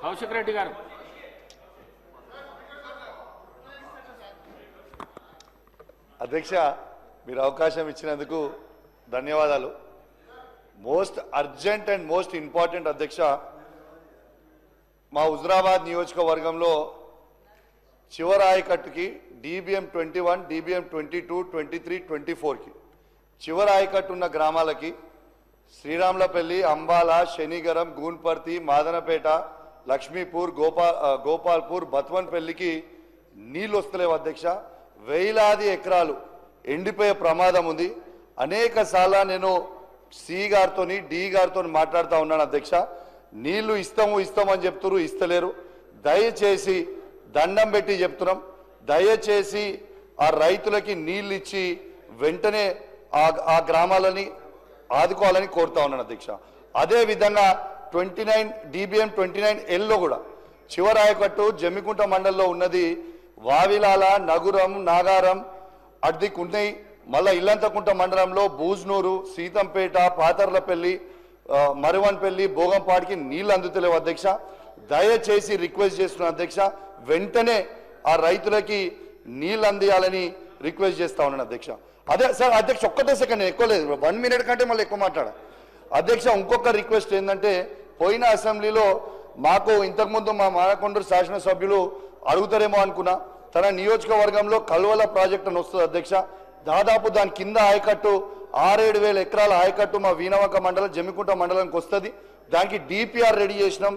కౌశిక్ రెడ్డి గారు. అధ్యక్ష, మీరు అవకాశం ఇచ్చినందుకు ధన్యవాదాలు. Most urgent and most important అధ్యక్ష, మా హుజరాబాద్ నియోజకవర్గంలో చివరి ఆయకట్టుకి DBM 21, DBM 22, 23, 24కి చివరి ఆయకట్టు ఉన్న గ్రామాలకి శ్రీరాములపల్లి, అంబాల, శనిగరం, గూన్పర్తి, మాదనపేట, లక్ష్మీపూర్, గోపాల్పూర్, బత్వన్పల్లికి నీళ్ళు వస్తలేవు అధ్యక్ష. వేలాది ఎకరాలు ఎండిపోయే ప్రమాదం ఉంది. అనేక సార్లు నేను సి గారితో డి గారితో మాట్లాడుతూ ఉన్నాను అధ్యక్ష. నీళ్లు ఇస్తామని చెప్తున్నారు, ఇస్తలేరు. దయచేసి దండం పెట్టి చెప్తున్నాం, దయచేసి ఆ రైతులకి నీళ్ళు ఇచ్చి వెంటనే ఆ గ్రామాలని ఆదుకోవాలని కోరుతా ఉన్నాను అధ్యక్ష. అదేవిధంగా 29 DBM 29Lలో కూడా చివరి ఆయకట్టు జమ్మికుంట మండలంలో ఉన్నది. వావిలాల, నగురం, నాగారం అడ్దికు ఉన్నాయి. మళ్ళీ ఇల్లంతకుంట మండలంలో బూజ్నూరు, సీతంపేట, పాతర్లపల్లి, మరువన్పల్లి, భోగంపాడికి నీళ్లు అందుతలేవు అధ్యక్ష. దయచేసి రిక్వెస్ట్ చేస్తున్నా అధ్యక్ష, వెంటనే ఆ రైతులకి నీళ్ళు అందియాలని రిక్వెస్ట్ చేస్తా ఉన్నాను అధ్యక్ష. అదే సార్ అధ్యక్ష, ఒక్కటే సెకండ్, నేను ఎక్కువ లేదు, 1 minute కంటే మళ్ళీ ఎక్కువ మాట్లాడా అధ్యక్ష. ఇంకొక రిక్వెస్ట్ ఏంటంటే, పోయిన అసెంబ్లీలో మాకు ఇంతకుముందు మా మానకొండూరు శాసనసభ్యులు అడుగుతారేమో అనుకున్నా, తన నియోజకవర్గంలో కల్వల ప్రాజెక్ట్ అని వస్తుంది అధ్యక్ష. దాదాపు దాని కింద ఆయకట్టు 6-7 వేల ఎకరాల ఆయకట్టు మా వీణవంక మండలం, జమ్మికుంట మండలానికి వస్తుంది. దానికి DPR రెడీ చేసినాం,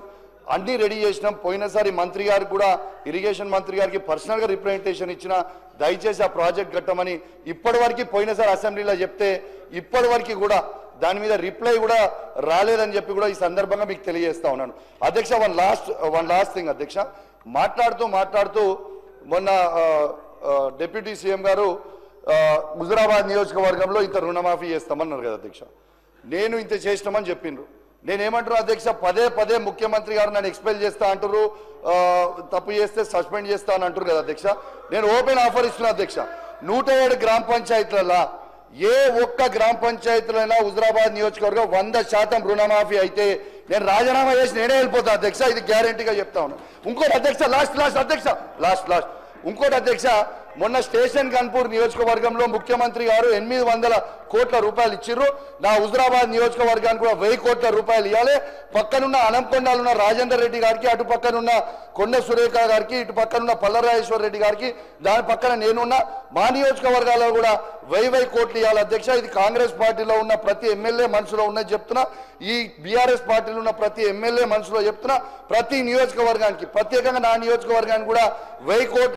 అన్ని రెడీ చేసినాం. పోయినసారి మంత్రి గారికి కూడా, ఇరిగేషన్ మంత్రి గారికి పర్సనల్గా రిప్రజెంటేషన్ ఇచ్చిన, దయచేసి ఆ ప్రాజెక్ట్ కట్టమని. ఇప్పటివరకు పోయినసారి అసెంబ్లీలో చెప్తే ఇప్పటివరకు కూడా దాని మీద రిప్లై కూడా రాలేదని చెప్పి కూడా ఈ సందర్భంగా మీకు తెలియజేస్తా ఉన్నాను అధ్యక్ష. వన్ లాస్ట్ థింగ్ అధ్యక్ష, మాట్లాడుతూ మొన్న డిప్యూటీ సీఎం గారు హుజరాబాద్ నియోజకవర్గంలో ఇంత రుణమాఫీ చేస్తామన్నారు కదా అధ్యక్ష. నేను ఇంత చేసినామని చెప్పిండ్రు. నేనేమంటారు అధ్యక్ష, పదే ముఖ్యమంత్రి గారు నన్ను ఎక్స్పెల్ చేస్తా అంటారు, తప్పు చేస్తే సస్పెండ్ చేస్తా అని అంటారు కదా అధ్యక్ష. నేను ఓపెన్ ఆఫర్ ఇస్తున్నా అధ్యక్ష, 107 గ్రామ పంచాయతీలలో ఏ ఒక్క గ్రామ పంచాయతీలైనా హుజరాబాద్ నియోజకవర్గం 100% రుణమాఫీ అయితే నేను రాజీనామా చేసి నేనే వెళ్ళిపోతా అధ్యక్ష. ఇది గ్యారంటీగా చెప్తా ఉన్నా. ఇంకోటి అధ్యక్ష, లాస్ట్ ఇంకోటి అధ్యక్ష, మొన్న స్టేషన్ గన్పూర్ నియోజకవర్గంలో ముఖ్యమంత్రి గారు 800 కోట్ల రూపాయలు ఇచ్చిర్రు. నా హుజరాబాద్ నియోజకవర్గానికి కూడా 1000 కోట్ల రూపాయలు ఇవ్వాలి. పక్కనున్న అనంకొండలో ఉన్న రాజేందర్ రెడ్డి గారికి, అటు పక్కనున్న కొండ సురేఖ గారికి, ఇటు పక్కనున్న పల్లరాజేశ్వర రెడ్డి గారికి, దాని పక్కన నేనున్న మా నియోజకవర్గాల్లో కూడా 1000 కోట్లు ఇవ్వాలి అధ్యక్ష. ఇది కాంగ్రెస్ పార్టీలో ఉన్న ప్రతి ఎమ్మెల్యే మనసులో ఉన్నది చెప్తున్నా, ఈ BRS పార్టీలో ఉన్న ప్రతి ఎమ్మెల్యే మనసులో చెప్తున్నా. ప్రతి నియోజకవర్గానికి, ప్రత్యేకంగా నా నియోజకవర్గానికి కూడా 1000 కోట్లు